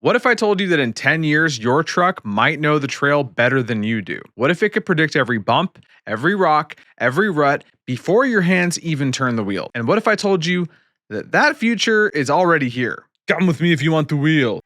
What if I told you that in 10 years, your truck might know the trail better than you do? What if it could predict every bump, every rock, every rut before your hands even turn the wheel? And what if I told you that that future is already here? Come with me if you want the wheel.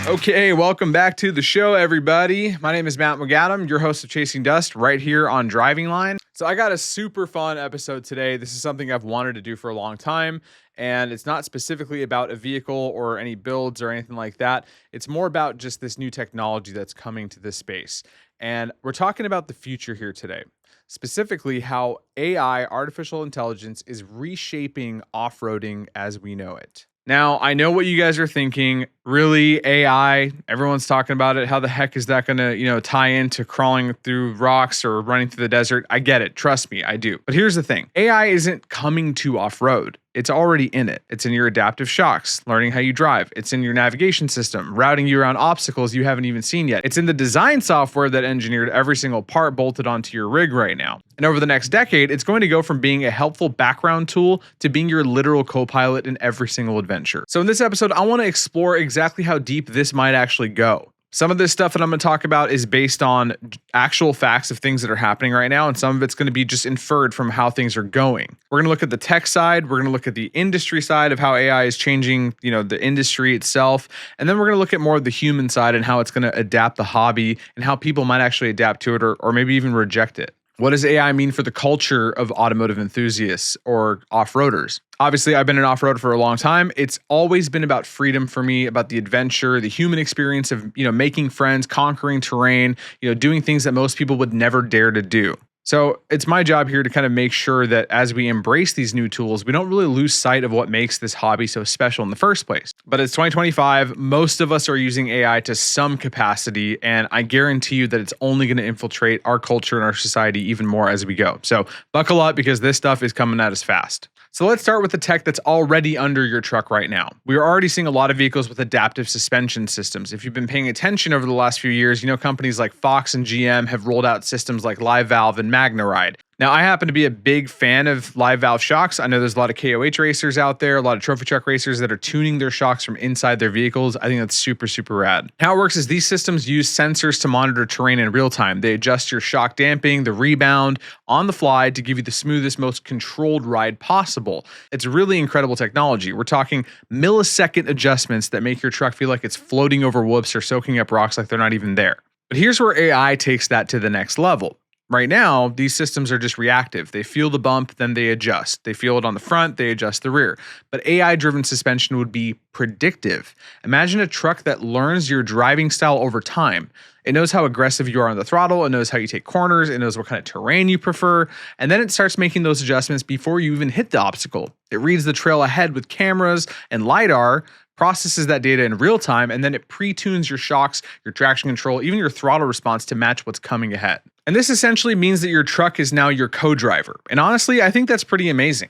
Okay, welcome back to the show, everybody. My name is Matt McAdam, your host of Chasing Dust, right here on Driving Line. So I got a super fun episode today. This is something I've wanted to do for a long time, and it's not specifically about a vehicle or any builds or anything like that. It's more about just this new technology that's coming to this space. And we're talking about the future here today, specifically how AI, artificial intelligence, is reshaping off-roading as we know it. Now, I know what you guys are thinking. Really, AI, everyone's talking about it. How the heck is that going to, tie into crawling through rocks or running through the desert? I get it. Trust me, I do. But here's the thing. AI isn't coming to off-road. It's already in it. It's in your adaptive shocks, learning how you drive. It's in your navigation system, routing you around obstacles you haven't even seen yet. It's in the design software that engineered every single part bolted onto your rig right now. And over the next decade, it's going to go from being a helpful background tool to being your literal co-pilot in every single adventure. So in this episode, I want to explore exactly how deep this might actually go. Some of this stuff that I'm going to talk about is based on actual facts of things that are happening right now, and some of it's going to be just inferred from how things are going. We're going to look at the tech side, we're going to look at the industry side of how AI is changing, the industry itself, and then we're going to look at more of the human side and how it's going to adapt the hobby and how people might actually adapt to it or maybe even reject it. What does AI mean for the culture of automotive enthusiasts or off-roaders? Obviously, I've been an off-roader for a long time. It's always been about freedom for me, about the adventure, the human experience of, making friends, conquering terrain, doing things that most people would never dare to do. So it's my job here to kind of make sure that as we embrace these new tools, we don't really lose sight of what makes this hobby so special in the first place. But it's 2025. Most of us are using AI to some capacity, and I guarantee you that it's only going to infiltrate our culture and our society even more as we go. So buckle up because this stuff is coming at us fast. So let's start with the tech that's already under your truck right now. We are already seeing a lot of vehicles with adaptive suspension systems. If you've been paying attention over the last few years, companies like Fox and GM have rolled out systems like Live Valve and MagneRide. Now, I happen to be a big fan of live valve shocks. I know there's a lot of KOH racers out there, a lot of trophy truck racers that are tuning their shocks from inside their vehicles. I think that's super, super rad. How it works is these systems use sensors to monitor terrain in real time. They adjust your shock damping, the rebound on the fly to give you the smoothest, most controlled ride possible. It's really incredible technology. We're talking millisecond adjustments that make your truck feel like it's floating over whoops or soaking up rocks like they're not even there. But here's where AI takes that to the next level. Right now, these systems are just reactive. They feel the bump, then they adjust. They feel it on the front, they adjust the rear. But AI-driven suspension would be predictive. Imagine a truck that learns your driving style over time. It knows how aggressive you are on the throttle, it knows how you take corners, it knows what kind of terrain you prefer, and then it starts making those adjustments before you even hit the obstacle. It reads the trail ahead with cameras and LiDAR, processes that data in real time, and then it pre-tunes your shocks, your traction control, even your throttle response to match what's coming ahead. And this essentially means that your truck is now your co-driver. And honestly, I think that's pretty amazing.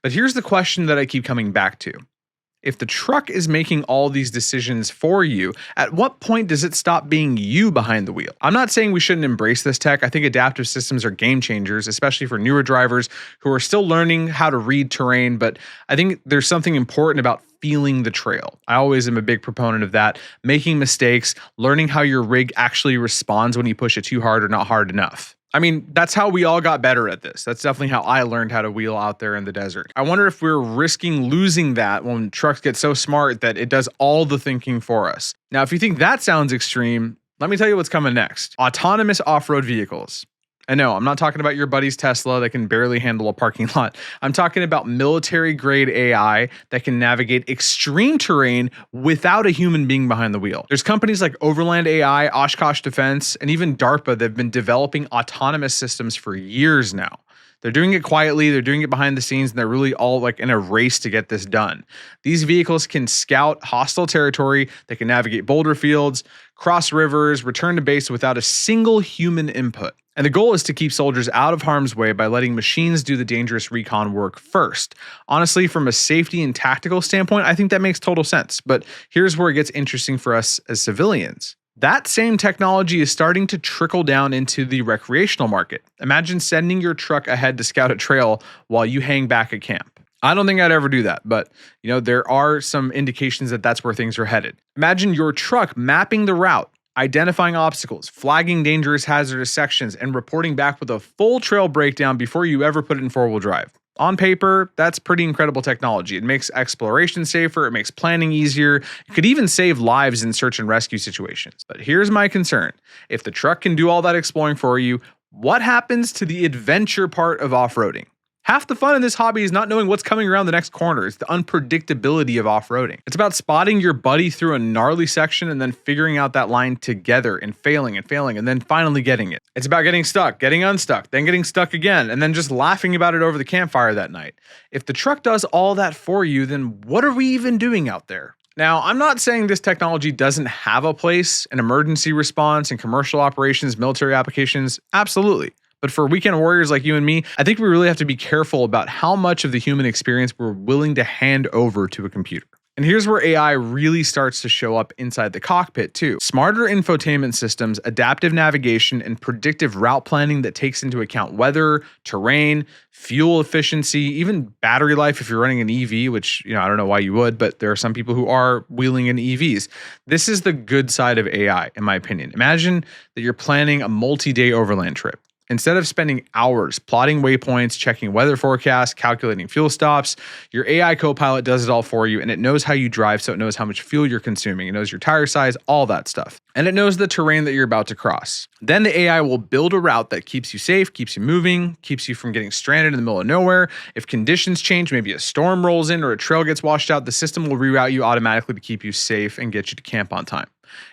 But here's the question that I keep coming back to. If the truck is making all these decisions for you, at what point does it stop being you behind the wheel? I'm not saying we shouldn't embrace this tech. I think adaptive systems are game changers, especially for newer drivers who are still learning how to read terrain. But I think there's something important about feeling the trail. I always am a big proponent of that. Making mistakes, learning how your rig actually responds when you push it too hard or not hard enough. I mean, that's how we all got better at this. That's definitely how I learned how to wheel out there in the desert. I wonder if we're risking losing that when trucks get so smart that it does all the thinking for us. Now, if you think that sounds extreme, let me tell you what's coming next. Autonomous off-road vehicles. And no, I'm not talking about your buddy's Tesla that can barely handle a parking lot. I'm talking about military-grade AI that can navigate extreme terrain without a human being behind the wheel. There's companies like Overland AI, Oshkosh Defense, and even DARPA that have been developing autonomous systems for years now. They're doing it quietly, they're doing it behind the scenes, and they're really all like in a race to get this done. These vehicles can scout hostile territory, they can navigate boulder fields, cross rivers, return to base without a single human input. And the goal is to keep soldiers out of harm's way by letting machines do the dangerous recon work first. Honestly, from a safety and tactical standpoint, I think that makes total sense. But here's where it gets interesting for us as civilians. That same technology is starting to trickle down into the recreational market. Imagine sending your truck ahead to scout a trail while you hang back at camp. I don't think I'd ever do that, but there are some indications that that's where things are headed. Imagine your truck mapping the route, identifying obstacles, flagging dangerous hazardous sections, and reporting back with a full trail breakdown before you ever put it in four-wheel drive. On paper, that's pretty incredible technology. It makes exploration safer, it makes planning easier, it could even save lives in search and rescue situations. But here's my concern. If the truck can do all that exploring for you, what happens to the adventure part of off-roading? Half the fun in this hobby is not knowing what's coming around the next corner. It's the unpredictability of off-roading. It's about spotting your buddy through a gnarly section and then figuring out that line together and failing and then finally getting it. It's about getting stuck, getting unstuck, then getting stuck again, and then just laughing about it over the campfire that night. If the truck does all that for you, then what are we even doing out there? Now, I'm not saying this technology doesn't have a place in emergency response and commercial operations, military applications. Absolutely. But for weekend warriors like you and me, I think we really have to be careful about how much of the human experience we're willing to hand over to a computer. And here's where AI really starts to show up inside the cockpit too. Smarter infotainment systems, adaptive navigation, and predictive route planning that takes into account weather, terrain, fuel efficiency, even battery life if you're running an EV, which, I don't know why you would, but there are some people who are wheeling in EVs. This is the good side of AI, in my opinion. Imagine that you're planning a multi-day overland trip. Instead of spending hours plotting waypoints, checking weather forecasts, calculating fuel stops, your AI co-pilot does it all for you, and it knows how you drive, so it knows how much fuel you're consuming. It knows your tire size, all that stuff. And it knows the terrain that you're about to cross. Then the AI will build a route that keeps you safe, keeps you moving, keeps you from getting stranded in the middle of nowhere. If conditions change, maybe a storm rolls in or a trail gets washed out, the system will reroute you automatically to keep you safe and get you to camp on time.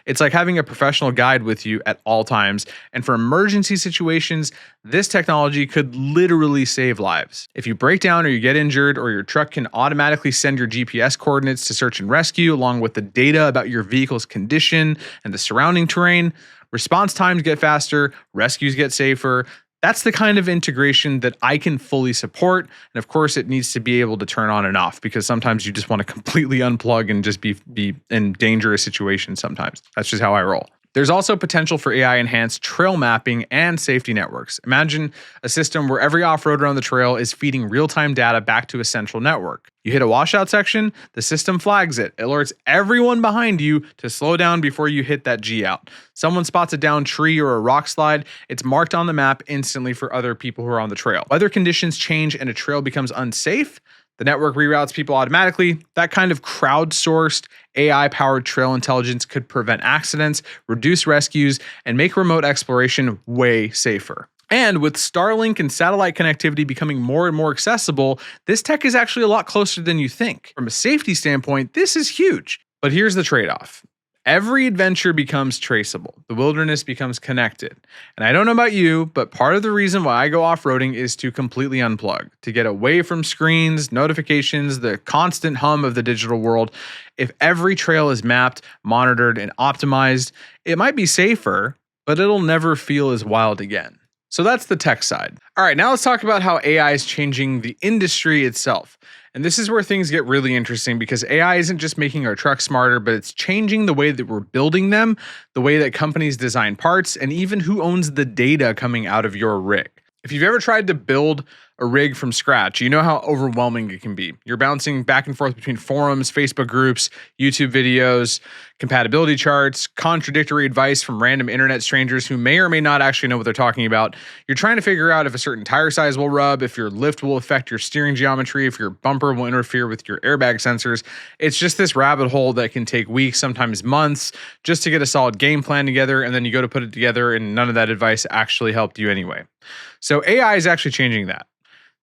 It's like having a professional guide with you at all times, and for emergency situations, this technology could literally save lives. If you break down or you get injured, or your truck can automatically send your GPS coordinates to search and rescue along with the data about your vehicle's condition and the surrounding terrain, response times get faster, rescues get safer. That's the kind of integration that I can fully support. And of course, it needs to be able to turn on and off because sometimes you just want to completely unplug and just be in dangerous situations sometimes. That's just how I roll. There's also potential for AI-enhanced trail mapping and safety networks. Imagine a system where every off-roader on the trail is feeding real-time data back to a central network. You hit a washout section, the system flags it, alerts everyone behind you to slow down before you hit that G-out. Someone spots a downed tree or a rock slide, it's marked on the map instantly for other people who are on the trail. Weather conditions change and a trail becomes unsafe, the network reroutes people automatically. That kind of crowdsourced, AI-powered trail intelligence could prevent accidents, reduce rescues, and make remote exploration way safer. And with Starlink and satellite connectivity becoming more and more accessible, this tech is actually a lot closer than you think. From a safety standpoint, this is huge. But here's the trade-off. Every adventure becomes traceable. The wilderness becomes connected. And I don't know about you, but part of the reason why I go off-roading is to completely unplug, to get away from screens, notifications, the constant hum of the digital world. If every trail is mapped, monitored, and optimized, it might be safer, but it'll never feel as wild again. So that's the tech side. All right, now let's talk about how AI is changing the industry itself. And this is where things get really interesting because AI isn't just making our trucks smarter, but it's changing the way that we're building them, the way that companies design parts, and even who owns the data coming out of your rig. If you've ever tried to build a rig from scratch, you know how overwhelming it can be. You're bouncing back and forth between forums, Facebook groups, YouTube videos, compatibility charts, contradictory advice from random internet strangers who may or may not actually know what they're talking about. You're trying to figure out if a certain tire size will rub, if your lift will affect your steering geometry, if your bumper will interfere with your airbag sensors. It's just this rabbit hole that can take weeks, sometimes months, just to get a solid game plan together, and then you go to put it together and none of that advice actually helped you anyway. So AI is actually changing that.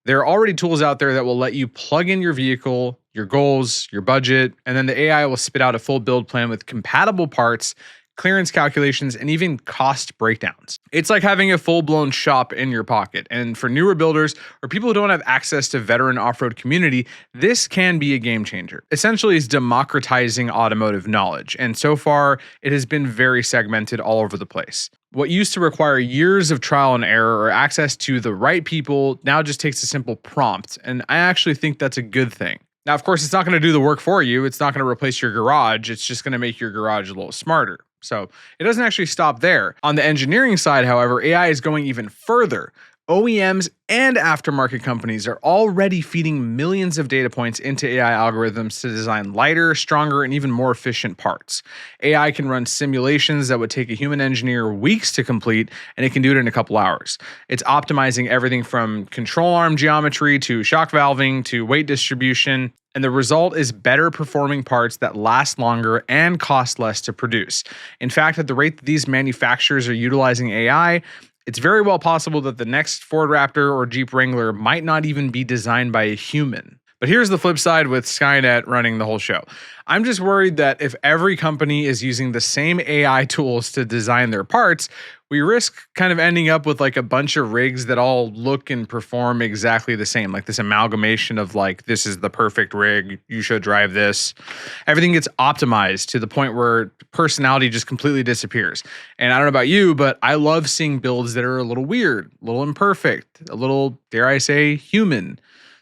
There are already tools out there that will let you plug in your vehicle, your goals, your budget, and then the AI will spit out a full build plan with compatible parts, clearance calculations, and even cost breakdowns. It's like having a full-blown shop in your pocket. And for newer builders or people who don't have access to veteran off-road community, this can be a game changer. Essentially, it's democratizing automotive knowledge. And so far, it has been very segmented all over the place. What used to require years of trial and error or access to the right people now just takes a simple prompt. And I actually think that's a good thing. Now, of course, it's not going to do the work for you. It's not going to replace your garage. It's just going to make your garage a little smarter. So it doesn't actually stop there. On the engineering side, however, AI is going even further. OEMs and aftermarket companies are already feeding millions of data points into AI algorithms to design lighter, stronger, and even more efficient parts. AI can run simulations that would take a human engineer weeks to complete, and it can do it in a couple hours. It's optimizing everything from control arm geometry to shock valving to weight distribution. And the result is better performing parts that last longer and cost less to produce. In fact, at the rate that these manufacturers are utilizing AI, it's very well possible that the next Ford Raptor or Jeep Wrangler might not even be designed by a human. But here's the flip side with Skynet running the whole show. I'm just worried that if every company is using the same AI tools to design their parts, we risk kind of ending up with like a bunch of rigs that all look and perform exactly the same, like this amalgamation of like, this is the perfect rig, you should drive this. Everything gets optimized to the point where personality just completely disappears. And I don't know about you, but I love seeing builds that are a little weird, a little imperfect, a little, dare I say, human.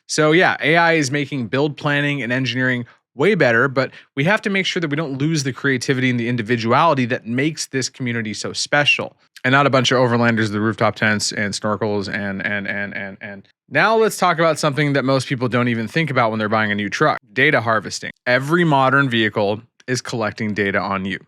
So yeah, AI is making build planning and engineering way better, but we have to make sure that we don't lose the creativity and the individuality that makes this community so special. And not a bunch of overlanders, the rooftop tents and snorkels and. Now let's talk about something that most people don't even think about when they're buying a new truck: data harvesting. Every modern vehicle is collecting data on you.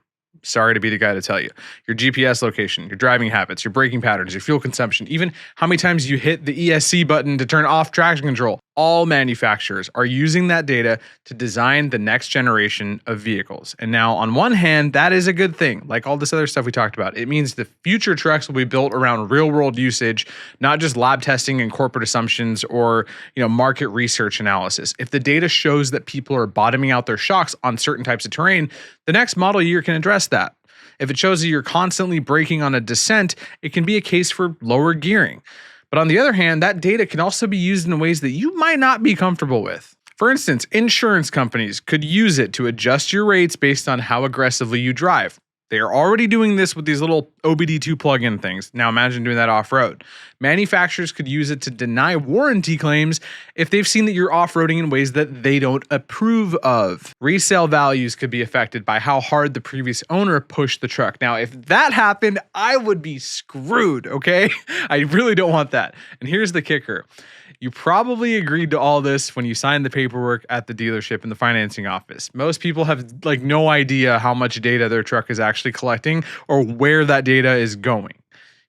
Sorry to be the guy to tell you. Your GPS location, your driving habits, your braking patterns, your fuel consumption, even how many times you hit the ESC button to turn off traction control. All manufacturers are using that data to design the next generation of vehicles. And now, on one hand, that is a good thing. Like all this other stuff we talked about, it means the future trucks will be built around real-world usage, not just lab testing and corporate assumptions or, market research analysis. If the data shows that people are bottoming out their shocks on certain types of terrain, the next model year can address that. If it shows that you're constantly braking on a descent, it can be a case for lower gearing. But on the other hand, that data can also be used in ways that you might not be comfortable with. For instance, insurance companies could use it to adjust your rates based on how aggressively you drive. They are already doing this with these little OBD2 plug-in things. Now imagine doing that off-road. Manufacturers could use it to deny warranty claims if they've seen that you're off-roading in ways that they don't approve of. Resale values could be affected by how hard the previous owner pushed the truck. Now, if that happened, I would be screwed, okay? I really don't want that. And here's the kicker. You probably agreed to all this when you signed the paperwork at the dealership in the financing office. Most people have no idea how much data their truck is actually collecting or where that data is going.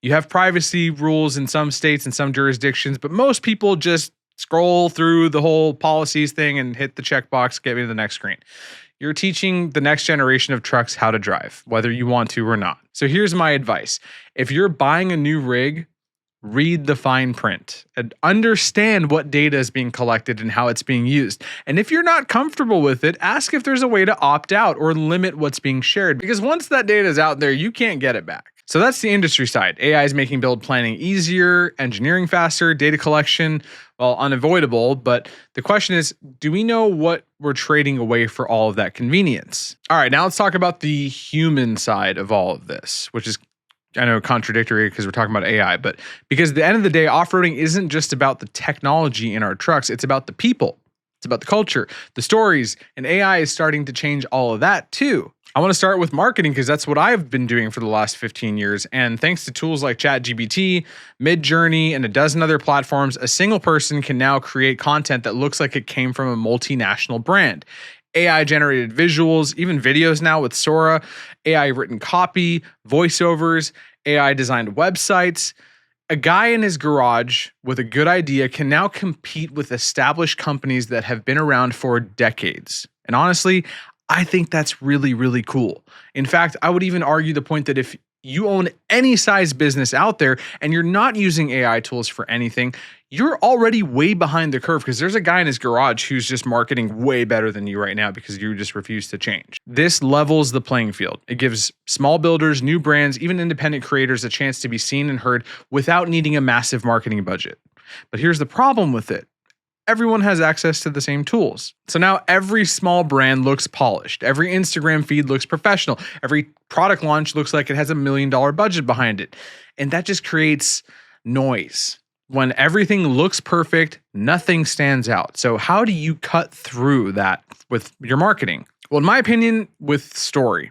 You have privacy rules in some states and some jurisdictions, but most people just scroll through the whole policies thing and hit the checkbox, get me to the next screen. You're teaching the next generation of trucks how to drive, whether you want to or not. So here's my advice. If you're buying a new rig, read the fine print and understand what data is being collected and how it's being used. And if you're not comfortable with it, ask if there's a way to opt out or limit what's being shared, because once that data is out there, you can't get it back. So that's the industry side. AI is making build planning easier, engineering faster, data collection, unavoidable. But the question is, do we know what we're trading away for all of that convenience? All right, now let's talk about the human side of all of this, which is, I know, contradictory because we're talking about AI, but because at the end of the day, off-roading isn't just about the technology in our trucks. It's about the people. It's about the culture, the stories, and AI is starting to change all of that too. I want to start with marketing because that's what I've been doing for the last 15 years. And thanks to tools like ChatGPT, Midjourney, and a dozen other platforms, a single person can now create content that looks like it came from a multinational brand. AI-generated visuals, even videos now with Sora, AI-written copy, voiceovers, AI-designed websites. A guy in his garage with a good idea can now compete with established companies that have been around for decades. And honestly, I think that's really, really cool. In fact, I would even argue the point that if you own any size business out there and you're not using AI tools for anything, you're already way behind the curve because there's a guy in his garage who's just marketing way better than you right now because you just refuse to change. This levels the playing field. It gives small builders, new brands, even independent creators a chance to be seen and heard without needing a massive marketing budget. But here's the problem with it. Everyone has access to the same tools. So now every small brand looks polished. Every Instagram feed looks professional. Every product launch looks like it has $1 million budget behind it. And that just creates noise. When everything looks perfect, nothing stands out. So how do you cut through that with your marketing? Well, in my opinion, with story.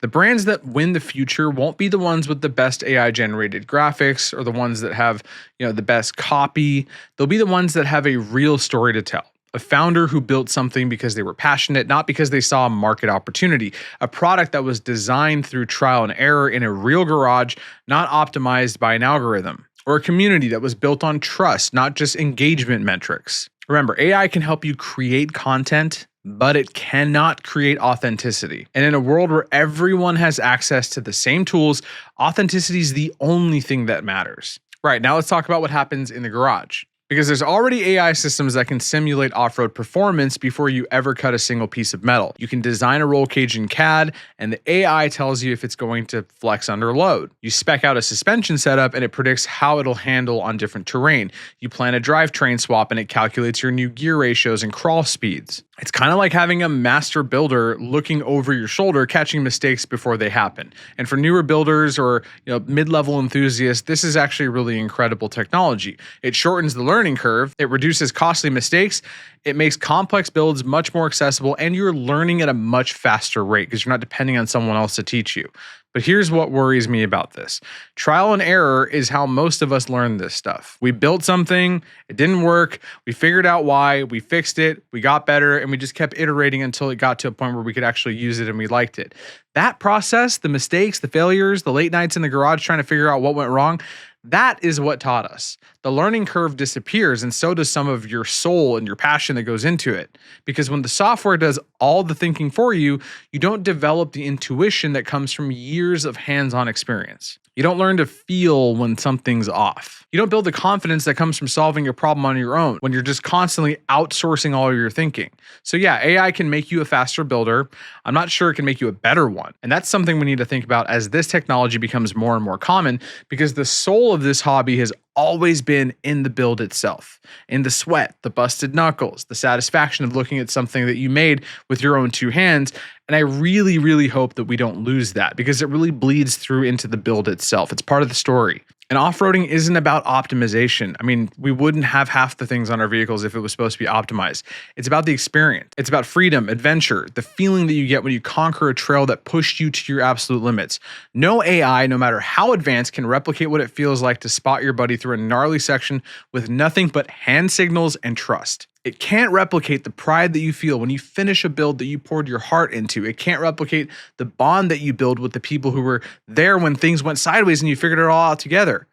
The brands that win the future won't be the ones with the best AI generated graphics or the ones that have, the best copy. They'll be the ones that have a real story to tell. A founder who built something because they were passionate, not because they saw a market opportunity. A product that was designed through trial and error in a real garage, not optimized by an algorithm. Or a community that was built on trust, not just engagement metrics. Remember, AI can help you create content, but it cannot create authenticity. And in a world where everyone has access to the same tools, authenticity is the only thing that matters. Right, now let's talk about what happens in the garage. Because there's already AI systems that can simulate off-road performance before you ever cut a single piece of metal. You can design a roll cage in CAD, and the AI tells you if it's going to flex under load. You spec out a suspension setup, and it predicts how it'll handle on different terrain. You plan a drivetrain swap, and it calculates your new gear ratios and crawl speeds. It's kind of like having a master builder looking over your shoulder, catching mistakes before they happen. And for newer builders or mid-level enthusiasts, this is actually really incredible technology. It shortens the learning curve, it reduces costly mistakes, it makes complex builds much more accessible, and you're learning at a much faster rate because you're not depending on someone else to teach you. But here's what worries me about this. Trial and error is how most of us learn this stuff. We built something, it didn't work, we figured out why, we fixed it, we got better, and we just kept iterating until it got to a point where we could actually use it and we liked it. That process, the mistakes, the failures, the late nights in the garage trying to figure out what went wrong, that is what taught us. The learning curve disappears, and so does some of your soul and your passion that goes into it. Because when the software does all the thinking for you, you don't develop the intuition that comes from years of hands-on experience. You don't learn to feel when something's off. You don't build the confidence that comes from solving a problem on your own when you're just constantly outsourcing all of your thinking. So yeah, AI can make you a faster builder. I'm not sure it can make you a better one. And that's something we need to think about as this technology becomes more and more common, because the soul of this hobby has always been in the build itself, in the sweat, the busted knuckles, the satisfaction of looking at something that you made with your own two hands. And I really, really hope that we don't lose that, because it really bleeds through into the build itself. It's part of the story. And off-roading isn't about optimization. I mean, we wouldn't have half the things on our vehicles if it was supposed to be optimized. It's about the experience. It's about freedom, adventure, the feeling that you get when you conquer a trail that pushed you to your absolute limits. No AI, no matter how advanced, can replicate what it feels like to spot your buddy through a gnarly section with nothing but hand signals and trust. It can't replicate the pride that you feel when you finish a build that you poured your heart into. It can't replicate the bond that you build with the people who were there when things went sideways and you figured it all out together.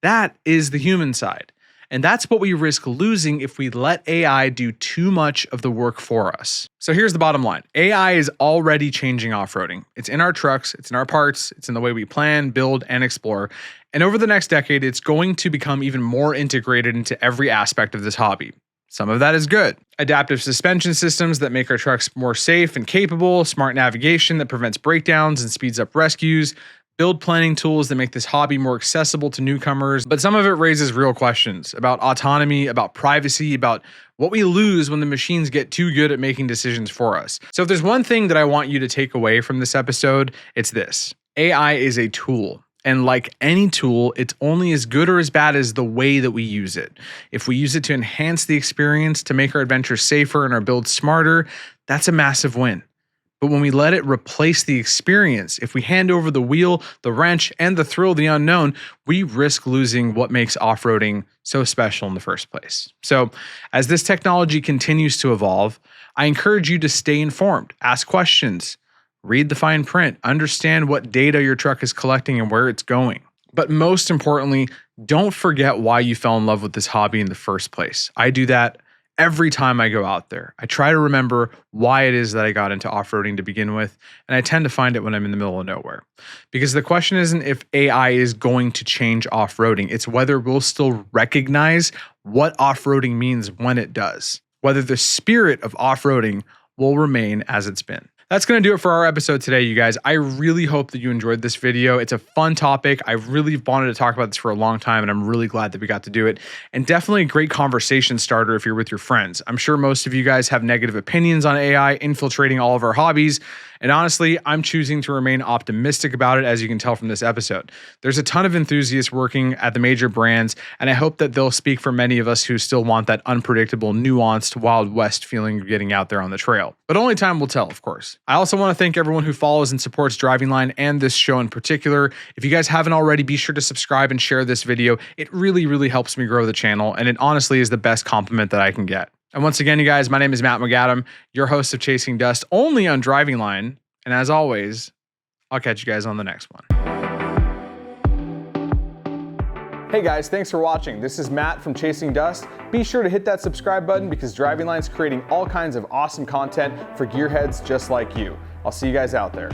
That is the human side. And that's what we risk losing if we let AI do too much of the work for us. So here's the bottom line. AI is already changing off-roading. It's in our trucks, it's in our parts, it's in the way we plan, build, and explore. And over the next decade, it's going to become even more integrated into every aspect of this hobby. Some of that is good. Adaptive suspension systems that make our trucks more safe and capable, smart navigation that prevents breakdowns and speeds up rescues, build planning tools that make this hobby more accessible to newcomers. But some of it raises real questions about autonomy, about privacy, about what we lose when the machines get too good at making decisions for us. So if there's one thing that I want you to take away from this episode, it's this. AI is a tool. And like any tool, it's only as good or as bad as the way that we use it. If we use it to enhance the experience, to make our adventure safer and our build smarter, that's a massive win. But when we let it replace the experience, if we hand over the wheel, the wrench, and the thrill of the unknown, we risk losing what makes off-roading so special in the first place. So as this technology continues to evolve, I encourage you to stay informed, ask questions, read the fine print, understand what data your truck is collecting and where it's going. But most importantly, don't forget why you fell in love with this hobby in the first place. I do that every time I go out there. I try to remember why it is that I got into off-roading to begin with, and I tend to find it when I'm in the middle of nowhere. Because the question isn't if AI is going to change off-roading, it's whether we'll still recognize what off-roading means when it does. Whether the spirit of off-roading will remain as it's been. That's going to do it for our episode today, you guys. I really hope that you enjoyed this video. It's a fun topic. I really wanted to talk about this for a long time, and I'm really glad that we got to do it. And definitely a great conversation starter if you're with your friends. I'm sure most of you guys have negative opinions on AI infiltrating all of our hobbies. And honestly, I'm choosing to remain optimistic about it, as you can tell from this episode. There's a ton of enthusiasts working at the major brands, and I hope that they'll speak for many of us who still want that unpredictable, nuanced, Wild West feeling of getting out there on the trail. But only time will tell, of course. I also want to thank everyone who follows and supports Driving Line and this show in particular. If you guys haven't already, be sure to subscribe and share this video. It really, really helps me grow the channel, and it honestly is the best compliment that I can get. And once again, you guys, my name is Matt McAdam, your host of Chasing Dust, only on Driving Line. And as always, I'll catch you guys on the next one. Hey guys, thanks for watching. This is Matt from Chasing Dust. Be sure to hit that subscribe button because Driving Line's creating all kinds of awesome content for gearheads just like you. I'll see you guys out there.